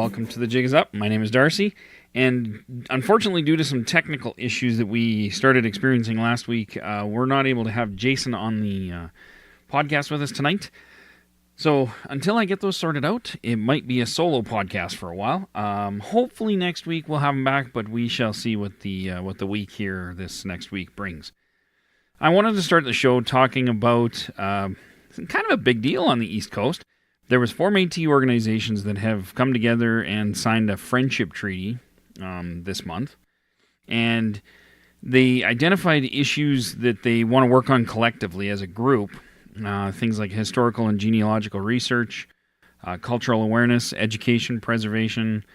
welcome to The Jig Is Up. My name is Darcy, and unfortunately, due to some technical issues that we started experiencing last week, we're not able to have Jason on the podcast with us tonight. So until I get those sorted out, it might be a solo podcast for a while. Hopefully next week we'll have him back, but we shall see what the week here this next week brings. I wanted to start the show talking about kind of a big deal on the East Coast. There was 4 Métis organizations that have come together and signed a friendship treaty this month. And they identified issues that they want to work on collectively as a group. Things like historical and genealogical research, cultural awareness, education, preservation,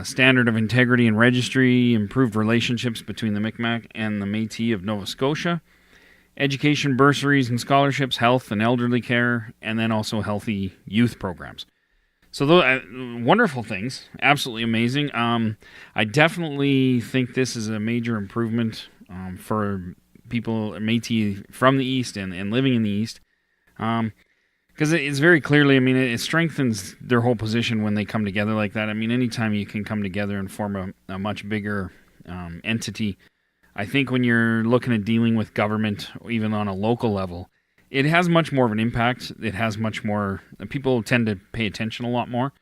standard of integrity and registry, improved relationships between the Micmac and the Métis of Nova Scotia, education, bursaries and scholarships, health and elderly care, and then also healthy youth programs. So those wonderful things, absolutely amazing. I definitely think this is a major improvement for people, Métis from the East and living in the East. Because it's very clearly, it strengthens their whole position when they come together like that. Anytime you can come together and form a much bigger entity, I think when you're looking at dealing with government, even on a local level, it has much more of an impact. It has much more, people tend to pay attention a lot more.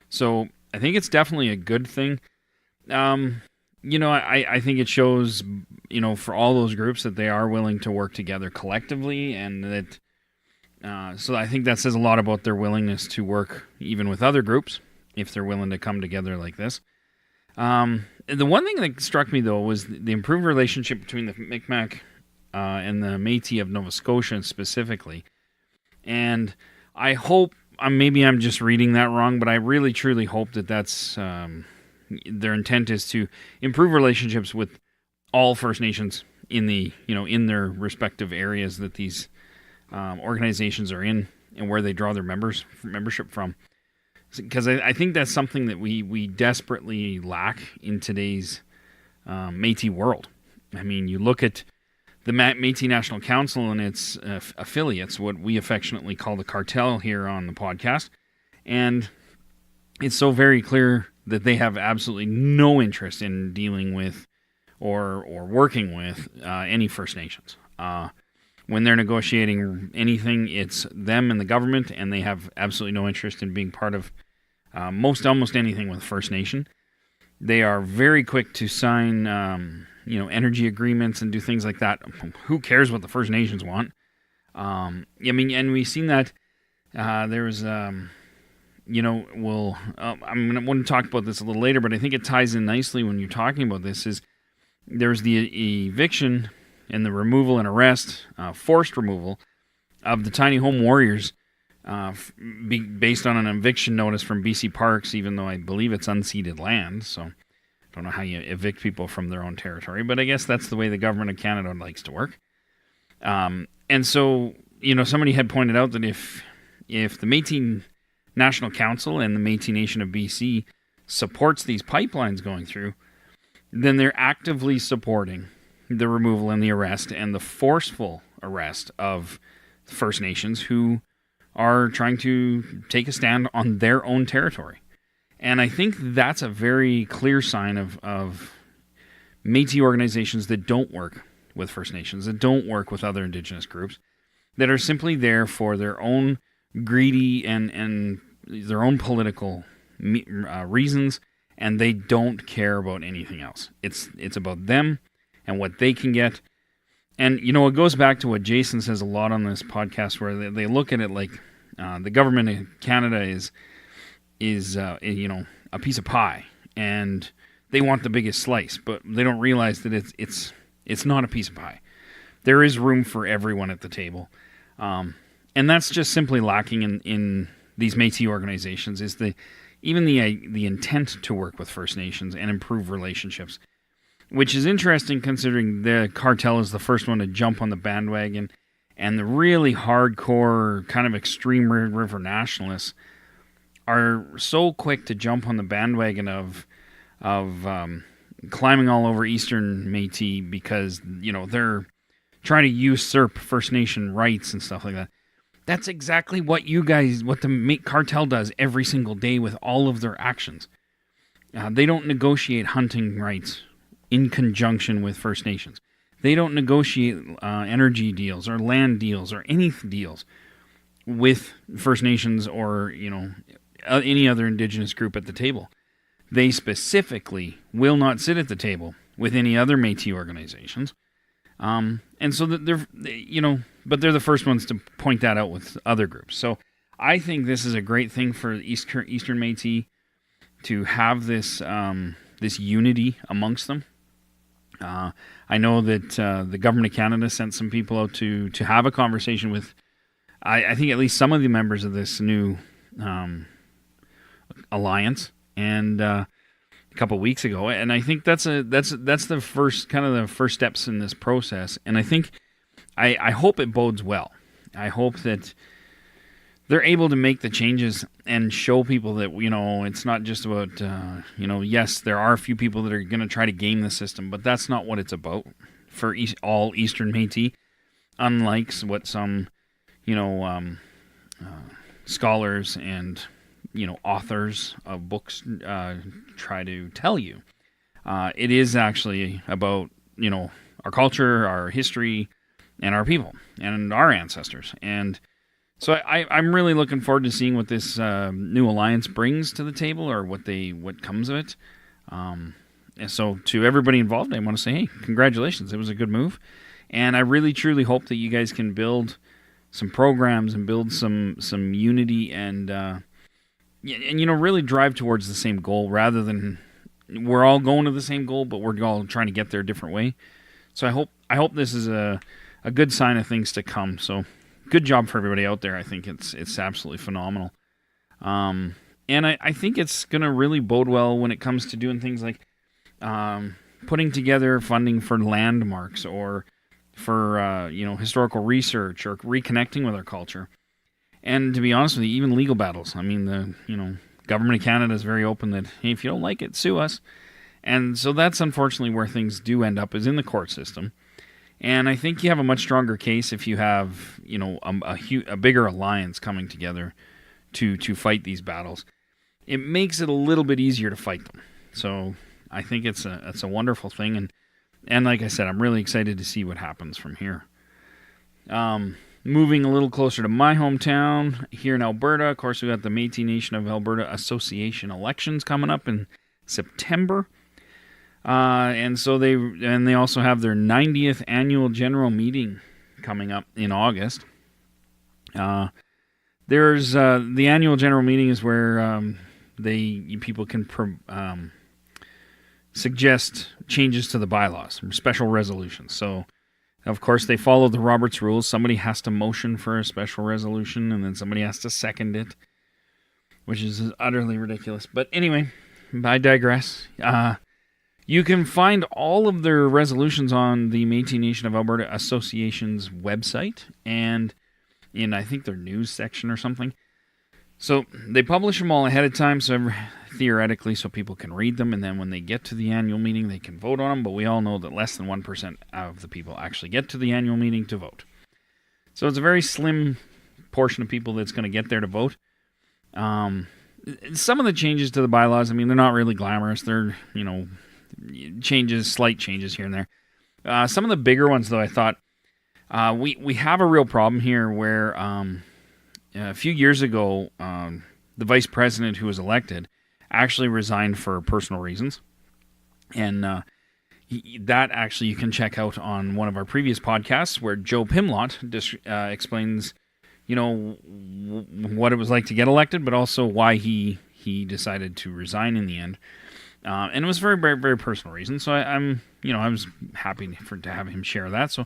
So I think it's definitely a good thing. I think it shows, for all those groups that they are willing to work together collectively, and that, so I think that says a lot about their willingness to work even with other groups, if they're willing to come together like this. The one thing that struck me, though, was the improved relationship between the Micmac and the Métis of Nova Scotia specifically. And I hope, maybe I'm just reading that wrong, but I really truly hope that that's their intent is to improve relationships with all First Nations in in their respective areas that these organizations are in, and where they draw their membership from. Because I think that's something that we desperately lack in today's Métis world. You look at the Métis National Council and its affiliates, what we affectionately call the cartel here on the podcast, and it's so very clear that they have absolutely no interest in dealing with or working with any First Nations. When they're negotiating anything, it's them and the government, and they have absolutely no interest in being part of almost anything with First Nation. They are very quick to sign, energy agreements and do things like that. Who cares what the First Nations want? And we've seen that. There was, I'm going to talk about this a little later, but I think it ties in nicely when you're talking about this. Is there's the eviction and the removal and arrest, forced removal of the Tiny Home Warriors, based on an eviction notice from BC Parks, even though I believe it's unceded land. So I don't know how you evict people from their own territory, but I guess that's the way the government of Canada likes to work. And so, somebody had pointed out that if the Métis National Council and the Métis Nation of BC supports these pipelines going through, then they're actively supporting the removal and the arrest and the forceful arrest of First Nations who are trying to take a stand on their own territory. And I think that's a very clear sign of Métis organizations that don't work with First Nations, that don't work with other Indigenous groups, that are simply there for their own greedy and their own political reasons, and they don't care about anything else. It's about them and what they can get. And, it goes back to what Jason says a lot on this podcast, where they look at it like the government of Canada is a piece of pie, and they want the biggest slice, but they don't realize that it's not a piece of pie. There is room for everyone at the table. And that's just simply lacking in these Métis organizations, is the intent to work with First Nations and improve relationships, which is interesting considering the cartel is the first one to jump on the bandwagon, and the really hardcore kind of extreme Red River nationalists are so quick to jump on the bandwagon of climbing all over Eastern Métis because they're trying to usurp First Nation rights and stuff like that. That's exactly what the cartel does every single day with all of their actions. They don't negotiate hunting rights in conjunction with First Nations. They don't negotiate energy deals or land deals or any deals with First Nations or any other Indigenous group at the table. They specifically will not sit at the table with any other Métis organizations. And so that but they're the first ones to point that out with other groups. So I think this is a great thing for Eastern Métis to have this this unity amongst them. I know that the government of Canada sent some people out to have a conversation with, I think, at least some of the members of this new alliance, and a couple weeks ago, and I think that's the first steps in this process. And I think I hope it bodes well. I hope that they're able to make the changes and show people that it's not just about yes, there are a few people that are going to try to game the system, but that's not what it's about for all Eastern Métis. Unlike what some scholars and authors of books try to tell you. It is actually about, our culture, our history, and our people, and our ancestors. And so I'm really looking forward to seeing what this new alliance brings to the table, or what comes of it. And so to everybody involved, I want to say, hey, congratulations. It was a good move. And I really, truly hope that you guys can build some programs and build some unity and really drive towards the same goal, rather than we're all going to the same goal, but we're all trying to get there a different way. So I hope this is a good sign of things to come. So good job for everybody out there. I think it's absolutely phenomenal. And I think it's going to really bode well when it comes to doing things like putting together funding for landmarks, or for historical research, or reconnecting with our culture. And to be honest with you, even legal battles. I mean, the government of Canada is very open that, hey, if you don't like it, sue us. And so that's unfortunately where things do end up, is in the court system. And I think you have a much stronger case if you have a bigger alliance coming together to fight these battles. It makes it a little bit easier to fight them. So I think it's a wonderful thing. And like I said, I'm really excited to see what happens from here. Moving a little closer to my hometown here in Alberta, of course, we got the Métis Nation of Alberta Association elections coming up in September, and so they also have their 90th annual general meeting coming up in August. There's the annual general meeting is where people can suggest changes to the bylaws, special resolutions. So, of course, they follow the Roberts rules. Somebody has to motion for a special resolution, and then somebody has to second it, which is utterly ridiculous. But anyway, I digress. You can find all of their resolutions on the Métis Nation of Alberta Association's website, and in, I think, their news section or something. So they publish them all ahead of time, theoretically, so people can read them, and then when they get to the annual meeting, they can vote on them. But we all know that less than 1% of the people actually get to the annual meeting to vote. So it's a very slim portion of people that's going to get there to vote. Some of the changes to the bylaws, I mean, they're not really glamorous. They're, slight changes here and there. Some of the bigger ones, though, I thought, we have a real problem here where a few years ago, the vice president who was elected actually resigned for personal reasons. And that actually you can check out on one of our previous podcasts where Joe Pimlott explains, what it was like to get elected, but also why he decided to resign in the end. And it was very, very, very personal reasons. So I was happy to have him share that. So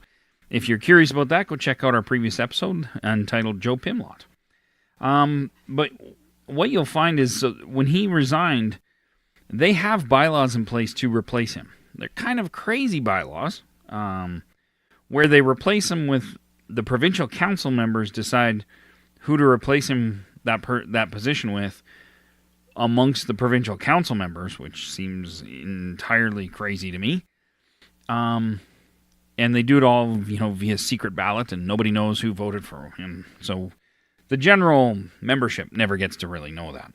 if you're curious about that, go check out our previous episode entitled Joe Pimlott. But what you'll find is, when he resigned, they have bylaws in place to replace him. They're kind of crazy bylaws, where they replace him with the provincial council members decide who to replace him that position with amongst the provincial council members, which seems entirely crazy to me. And they do it all, via secret ballot, and nobody knows who voted for him. So the general membership never gets to really know that.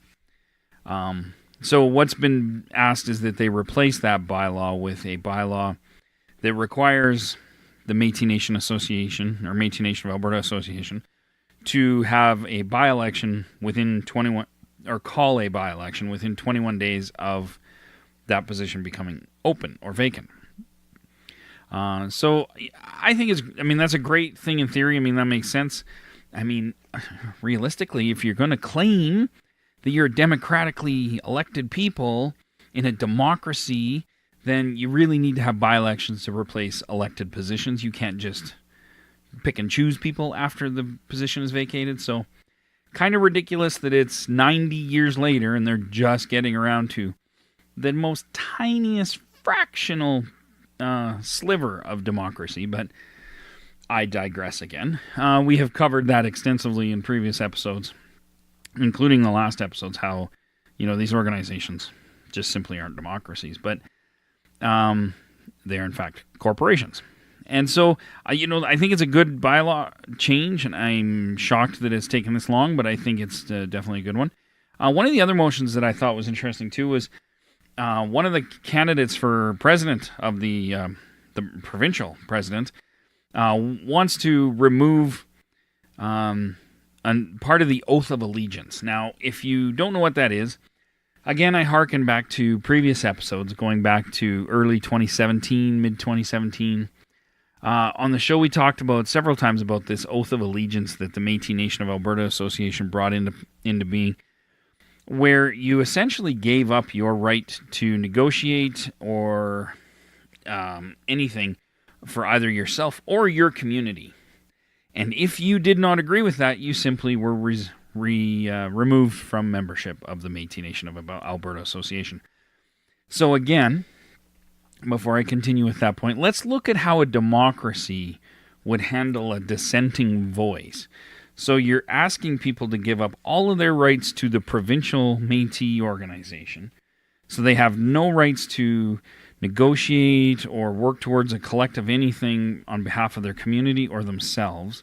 So what's been asked is that they replace that bylaw with a bylaw that requires the Métis Nation Association, or Métis Nation of Alberta Association, to have a by-election within 21, or call a by-election within 21 days of that position becoming open or vacant. So I think that's a great thing in theory. I mean, that makes sense. I mean, realistically, if you're going to claim that you're democratically elected people in a democracy, then you really need to have by-elections to replace elected positions. You can't just pick and choose people after the position is vacated. So kind of ridiculous that it's 90 years later and they're just getting around to the most tiniest fractional sliver of democracy. But I digress again. We have covered that extensively in previous episodes, including the last episodes, how, these organizations just simply aren't democracies. But they are, in fact, corporations. And so, I think it's a good bylaw change, and I'm shocked that it's taken this long, but I think it's definitely a good one. One of the other motions that I thought was interesting, too, was one of the candidates for president of the provincial president wants to remove part of the oath of allegiance. Now, if you don't know what that is, again, I hearken back to previous episodes, going back to early 2017, mid-2017. On the show, we talked about several times about this oath of allegiance that the Métis Nation of Alberta Association brought into being, where you essentially gave up your right to negotiate or anything for either yourself or your community. And if you did not agree with that, you simply were removed from membership of the Métis Nation of Alberta Association. So again, before I continue with that point, let's look at how a democracy would handle a dissenting voice. So you're asking people to give up all of their rights to the provincial Métis organization. So they have no rights to negotiate or work towards a collective anything on behalf of their community or themselves.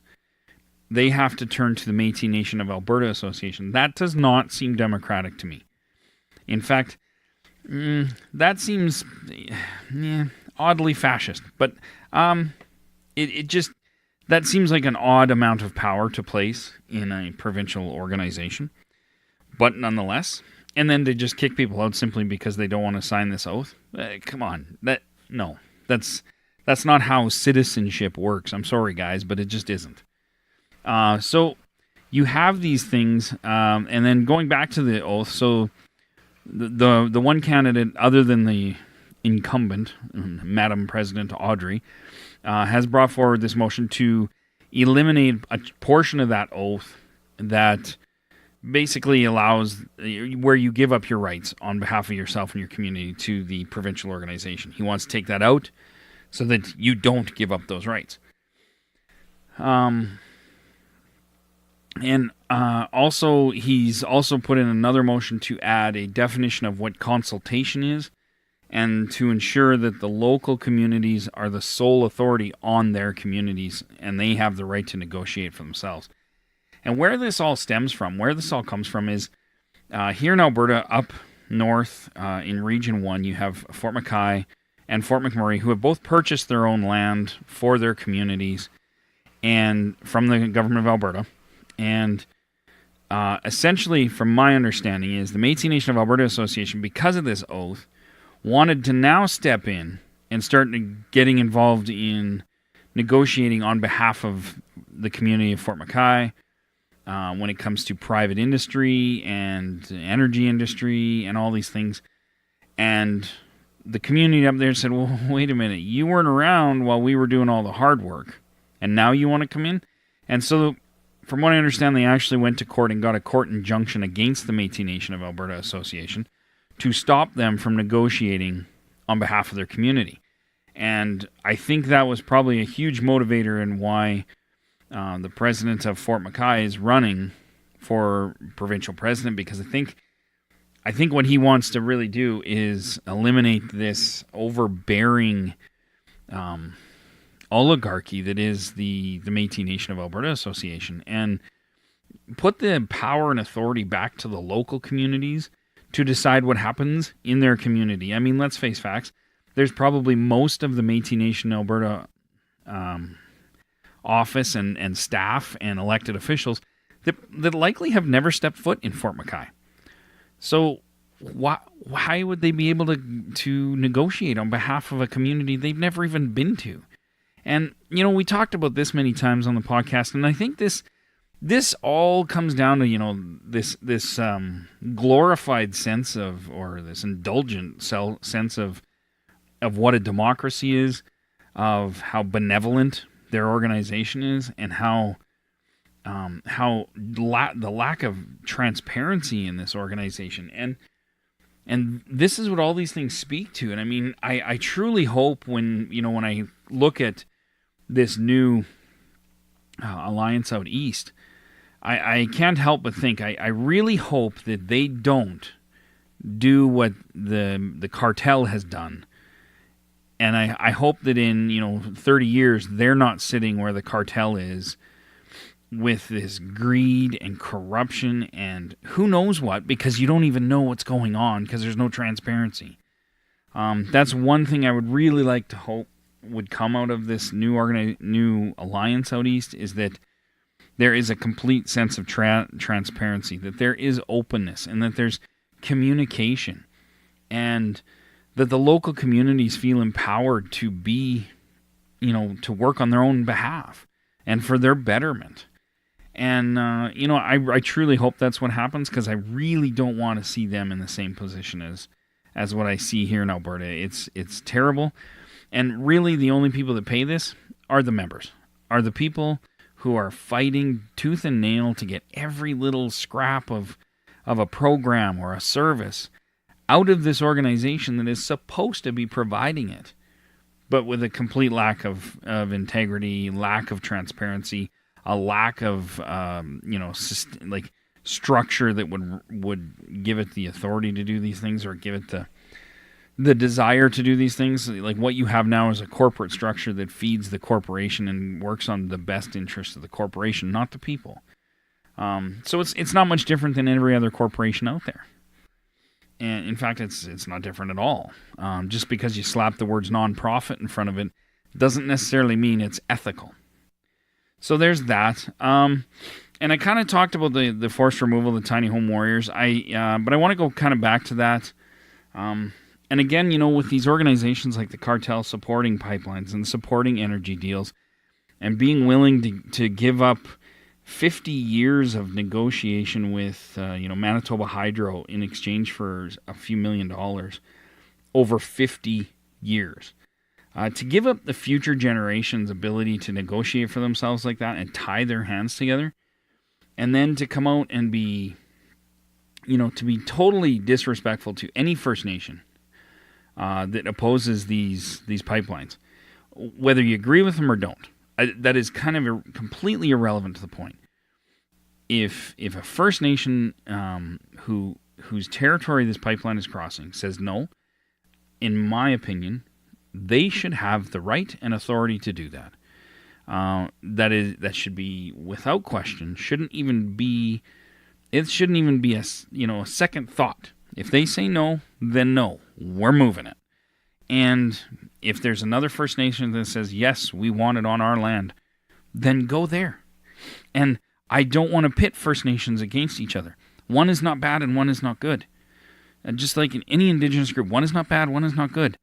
They have to turn to the Métis Nation of Alberta Association. That does not seem democratic to me. In fact, that seems oddly fascist. But that seems like an odd amount of power to place in a provincial organization. But nonetheless, and then to just kick people out simply because they don't want to sign this oath. Come on, that's not how citizenship works. I'm sorry, guys, but it just isn't. So you have these things, and then going back to the oath. So the one candidate, other than the incumbent, Madam President Audrey, has brought forward this motion to eliminate a portion of that oath that basically allows where you give up your rights on behalf of yourself and your community to the provincial organization. He wants to take that out so that you don't give up those rights. And also, he's also put in another motion to add a definition of what consultation is, and to ensure that the local communities are the sole authority on their communities, and they have the right to negotiate for themselves. And where this all stems from, where this all comes from, is here in Alberta, up north in Region 1, you have Fort McKay and Fort McMurray, who have both purchased their own land for their communities and from the government of Alberta. And essentially, from my understanding, is the Métis Nation of Alberta Association, because of this oath, wanted to now step in and start getting involved in negotiating on behalf of the community of Fort McKay when it comes to private industry and energy industry and all these things. And the community up there said, well, wait a minute, you weren't around while we were doing all the hard work, and now you want to come in? And so, from what I understand, they actually went to court and got a court injunction against the Métis Nation of Alberta Association to stop them from negotiating on behalf of their community. And I think that was probably a huge motivator in why the president of Fort McKay is running for provincial president, because I think what he wants to really do is eliminate this overbearing oligarchy that is the Métis Nation of Alberta Association. And put the power and authority back to the local communities to decide what happens in their community. I mean, let's face facts. There's probably most of the Métis Nation Alberta office and staff and elected officials that likely have never stepped foot in Fort McKay. So why would they be able to negotiate on behalf of a community they've never even been to? And, we talked about this many times on the podcast, and I think this all comes down to, this glorified sense of, or this indulgent sense of what a democracy is, of how benevolent their organization is, and how the lack of transparency in this organization. And this is what all these things speak to. And I mean, I truly hope when I look at this new alliance out east, I can't help but think I really hope that they don't do what the cartel has done. And I hope that in 30 years they're not sitting where the cartel is with this greed and corruption and who knows what, because you don't even know what's going on because there's no transparency. That's one thing I would really like to hope would come out of this new alliance out east, is that there is a complete sense of transparency, that there is openness, and that there's communication, and that the local communities feel empowered to be, to work on their own behalf and for their betterment. And, I truly hope that's what happens, because I really don't want to see them in the same position as what I see here in Alberta. It's terrible. And really the only people that pay this are the members, are the people who are fighting tooth and nail to get every little scrap of a program or a service out of this organization that is supposed to be providing it, but with a complete lack of integrity, lack of transparency, a lack of structure that would give it the authority to do these things, or give it the desire to do these things. Like what you have now is a corporate structure that feeds the corporation and works on the best interest of the corporation, not the people. So it's not much different than every other corporation out there. And in fact, it's not different at all. Just because you slap the words nonprofit in front of it doesn't necessarily mean it's ethical. So there's that. And I kind of talked about the forced removal of the tiny home warriors. But I want to go kind of back to that. And again, with these organizations like the cartel supporting pipelines and supporting energy deals and being willing to give up 50 years of negotiation with Manitoba Hydro in exchange for a few $1 million over 50 years. To give up the future generations' ability to negotiate for themselves like that and tie their hands together, and then to come out and be, to be totally disrespectful to any First Nation that opposes these pipelines, whether you agree with them or don't. That is kind of completely irrelevant to the point. If a First Nation whose territory this pipeline is crossing says no, in my opinion, they should have the right and authority to do that. That should be without question. It shouldn't even be a second thought. If they say no, then no, we're moving it. And if there's another First Nation that says, yes, we want it on our land, then go there. And I don't want to pit First Nations against each other. One is not bad and one is not good. And just like in any Indigenous group, one is not bad, one is not good.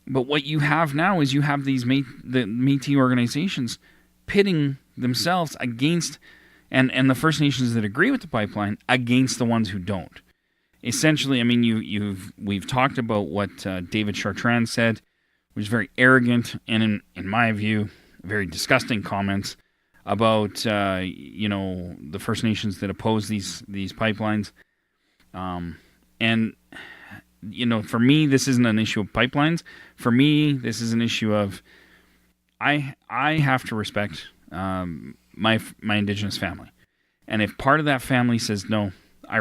But what you have now is you have the Métis organizations pitting themselves against, and the First Nations that agree with the pipeline against the ones who don't. Essentially, I mean, we've talked about what David Chartrand said, which was very arrogant and, in my view, very disgusting comments about the First Nations that oppose these pipelines. And for me, this isn't an issue of pipelines. For me, this is an issue of I have to respect my Indigenous family, and if part of that family says no, I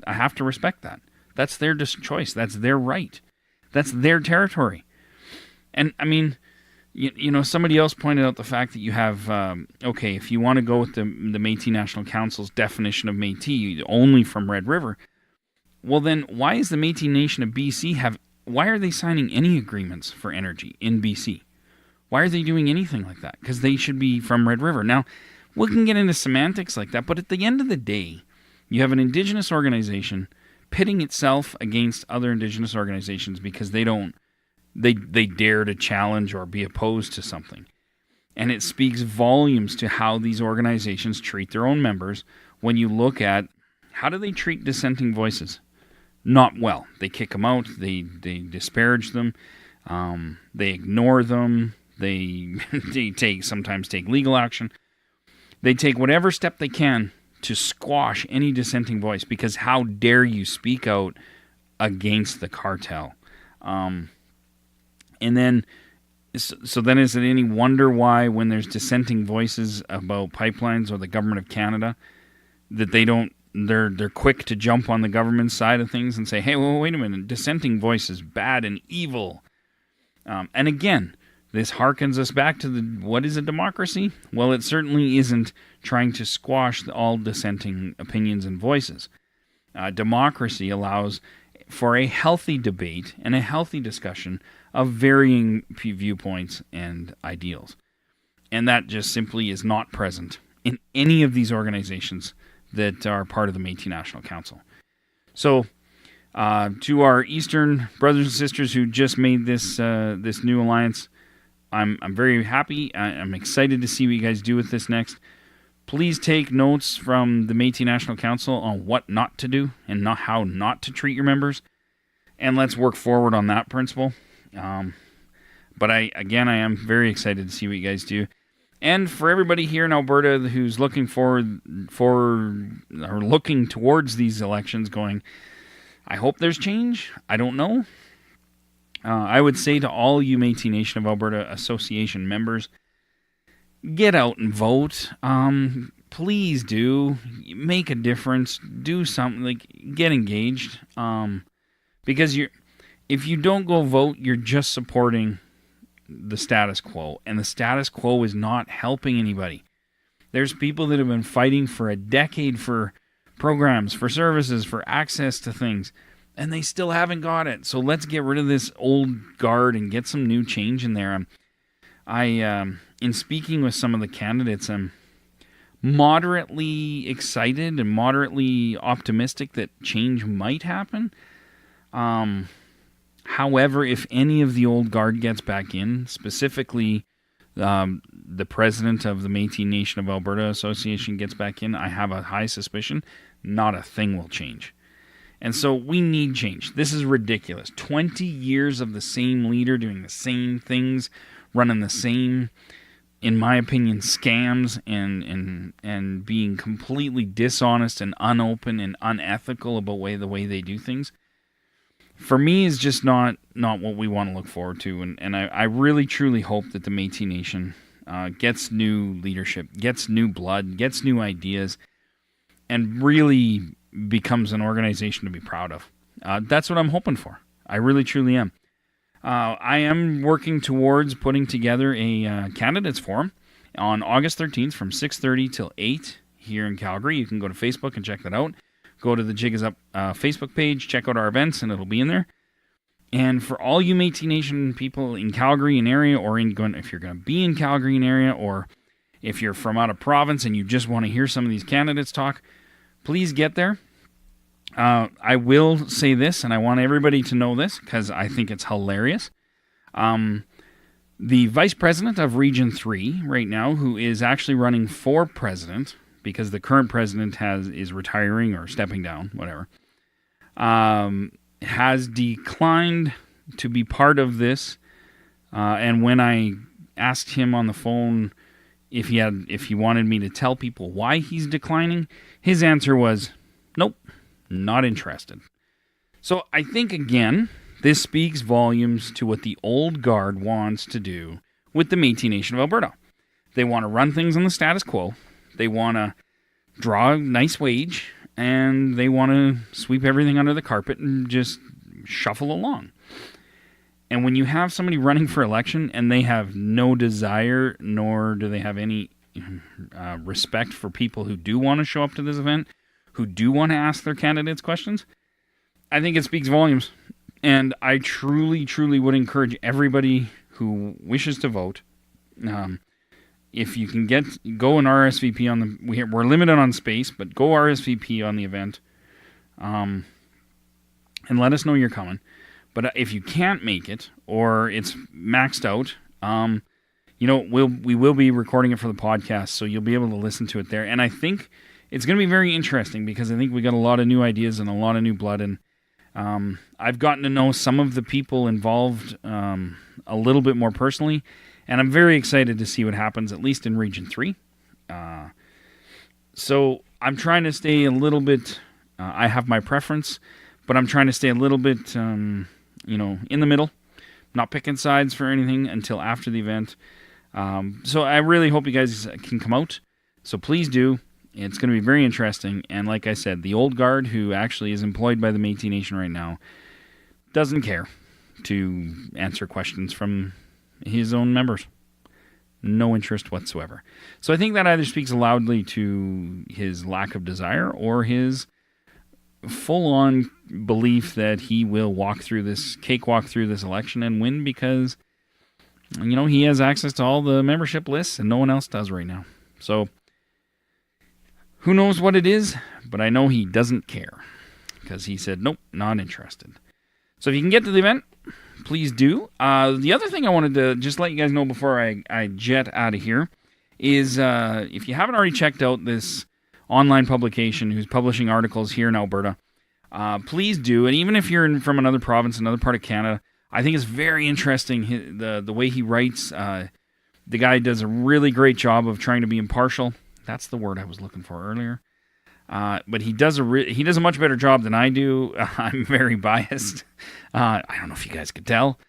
have to respect that. That's their choice. That's their right. That's their territory. And I mean, Somebody else pointed out the fact that you have, if you want to go with the Métis National Council's definition of Métis only from Red River, well then why is the Métis Nation of BC why are they signing any agreements for energy in BC? Why are they doing anything like that? Because they should be from Red River. Now, we can get into semantics like that, but at the end of the day, you have an Indigenous organization pitting itself against other Indigenous organizations because they dare to challenge or be opposed to something. And it speaks volumes to how these organizations treat their own members when you look at how do they treat dissenting voices. Not well. They kick them out. They disparage them. They ignore them. They sometimes take legal action. They take whatever step they can to squash any dissenting voice because how dare you speak out against the cartel? And then, so then is it any wonder why when there's dissenting voices about pipelines or the government of Canada that they're quick to jump on the government side of things and say, hey, well, wait a minute, dissenting voice is bad and evil. And again, this harkens us back to what is a democracy? Well, it certainly isn't trying to squash all dissenting opinions and voices. Democracy allows for a healthy debate and a healthy discussion of varying viewpoints and ideals. And that just simply is not present in any of these organizations that are part of the Métis National Council. So, to our Eastern brothers and sisters who just made this new alliance, I'm very happy. I'm excited to see what you guys do with this next. Please take notes from the Métis National Council on what not to do and how not to treat your members, and let's work forward on that principle. But I am very excited to see what you guys do. And for everybody here in Alberta who's looking looking towards these elections going, I hope there's change. I don't know. I would say to all you Métis Nation of Alberta Association members, get out and vote. Please do. Make a difference. Do something. Get engaged. Because if you don't go vote, you're just supporting the status quo, and the status quo is not helping anybody. There's people that have been fighting for a decade for programs, for services, for access to things, and they still haven't got it. So let's get rid of this old guard and get some new change in there. In speaking with some of the candidates, I'm moderately excited and moderately optimistic that change might happen. However, if any of the old guard gets back in, specifically the president of the Métis Nation of Alberta Association gets back in, I have a high suspicion not a thing will change. And so we need change. This is ridiculous. 20 years of the same leader doing the same things, running the same, in my opinion, scams and being completely dishonest and unopen and unethical about the way they do things. For me, is just not what we want to look forward to. And I really, truly hope that the Métis Nation gets new leadership, gets new blood, gets new ideas, and really becomes an organization to be proud of. That's what I'm hoping for. I really, truly am. I am working towards putting together a candidates forum on August 13th from 6:30 till 8 here in Calgary. You can go to Facebook and check that out. Go to the Jig Is Up Facebook page, check out our events, and it'll be in there. And for all you Métis Nation people in Calgary and area, or if you're going to be in Calgary and area, or if you're from out of province and you just want to hear some of these candidates talk, please get there. I will say this, and I want everybody to know this because I think it's hilarious. The vice president of Region 3 right now, who is actually running for president, because the current president is retiring or stepping down, whatever, has declined to be part of this. And when I asked him on the phone if he wanted me to tell people why he's declining, his answer was, nope, not interested. So I think, again, this speaks volumes to what the old guard wants to do with the Métis Nation of Alberta. They want to run things on the status quo. They want to draw a nice wage, and they want to sweep everything under the carpet and just shuffle along. And when you have somebody running for election and they have no desire, nor do they have any respect for people who do want to show up to this event, who do want to ask their candidates questions, I think it speaks volumes. And I truly, truly would encourage everybody who wishes to vote, if you can go and RSVP on the, we're limited on space, but go RSVP on the event, and let us know you're coming. But if you can't make it, or it's maxed out, we will be recording it for the podcast, so you'll be able to listen to it there. And I think it's going to be very interesting because I think we got a lot of new ideas and a lot of new blood. And I've gotten to know some of the people involved a little bit more personally, and I'm very excited to see what happens, at least in Region 3. So I'm trying to stay a little bit, I have my preference, but I'm trying to stay a little bit, in the middle, not picking sides for anything until after the event. So I really hope you guys can come out. So please do. It's going to be very interesting. And like I said, the old guard, who actually is employed by the Métis Nation right now, doesn't care to answer questions from his own members. No interest whatsoever. So I think that either speaks loudly to his lack of desire or his full-on belief that he will cakewalk through this election and win because, he has access to all the membership lists and no one else does right now. So who knows what it is, but I know he doesn't care because he said, nope, not interested. So if you can get to the event, please do. The other thing I wanted to just let you guys know before I jet out of here is if you haven't already checked out this online publication who's publishing articles here in Alberta, please do. And even if you're from another province, another part of Canada, I think it's very interesting the way he writes. The guy does a really great job of trying to be impartial. That's the word I was looking for earlier. But he does a much better job than I do. I'm very biased. I don't know if you guys could tell,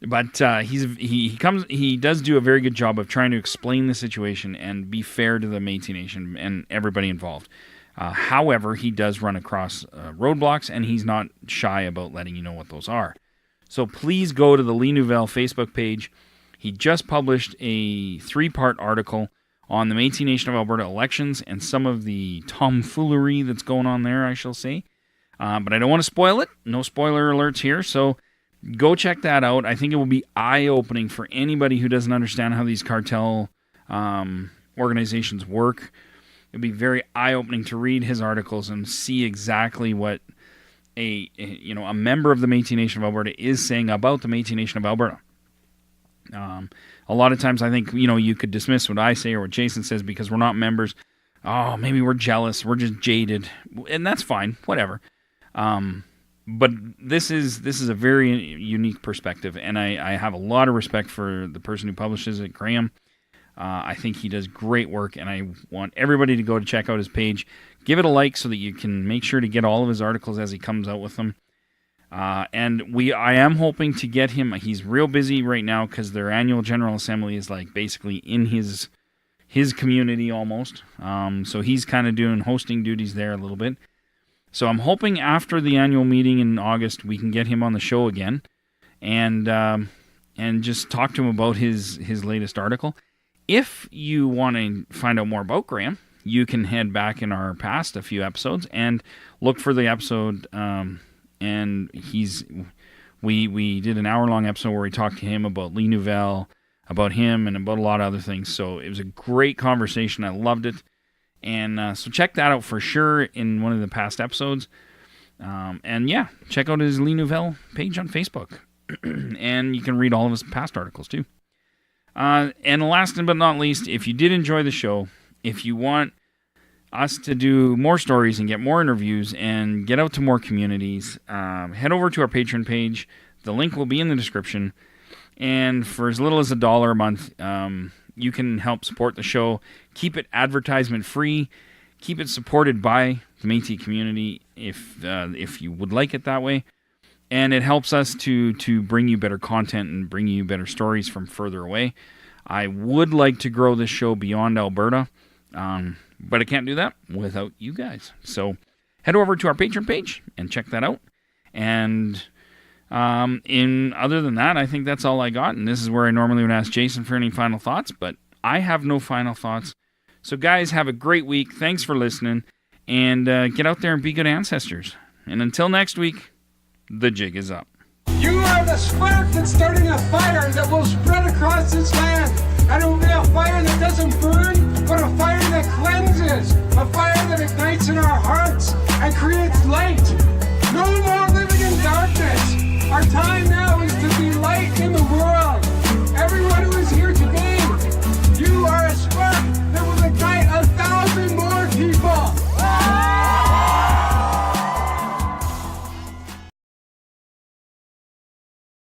but he does do a very good job of trying to explain the situation and be fair to the Métis Nation and everybody involved. However, he does run across roadblocks, and he's not shy about letting you know what those are. So please go to the Lee Nouvelle Facebook page. He just published a 3-part article on the Métis Nation of Alberta elections and some of the tomfoolery that's going on there, I shall say. But I don't want to spoil it. No spoiler alerts here. So go check that out. I think it will be eye-opening for anybody who doesn't understand how these cartel organizations work. It'll be very eye-opening to read his articles and see exactly what a member of the Métis Nation of Alberta is saying about the Métis Nation of Alberta. A lot of times I think, you could dismiss what I say or what Jason says because we're not members. Oh, maybe we're jealous. We're just jaded. And that's fine. Whatever. But this is a very unique perspective, and I have a lot of respect for the person who publishes it, Graham. I think he does great work, and I want everybody to go to check out his page. Give it a like so that you can make sure to get all of his articles as he comes out with them. And I am hoping to get him. He's real busy right now because their annual General Assembly is like basically in his community almost. So he's kind of doing hosting duties there a little bit. So I'm hoping after the annual meeting in August we can get him on the show again, and just talk to him about his latest article. If you want to find out more about Graham, you can head back in our past a few episodes and look for the episode. And we did an hour-long episode where we talked to him about Lee Nouvelle, about him, and about a lot of other things. So it was a great conversation. I loved it. And so check that out for sure in one of the past episodes. And yeah, check out his Lee Nouvelle page on Facebook. And you can read all of his past articles too. And last but not least, if you did enjoy the show, if you want us to do more stories and get more interviews and get out to more communities, head over to our Patreon page. The link will be in the description. And for as little as $1 a month, you can help support the show, keep it advertisement free, keep it supported by the Métis community if you would like it that way. And it helps us to bring you better content and bring you better stories from further away. I would like to grow this show beyond Alberta, but I can't do that without you guys. So head over to our Patreon page and check that out. And Other than that, I think that's all I got. And this is where I normally would ask Jason for any final thoughts, but I have no final thoughts. So guys, have a great week. Thanks for listening. And get out there and be good ancestors. And until next week, the jig is up. You are the spark that's starting a fire that will spread across this land. And it will be a fire that doesn't burn, but a fire that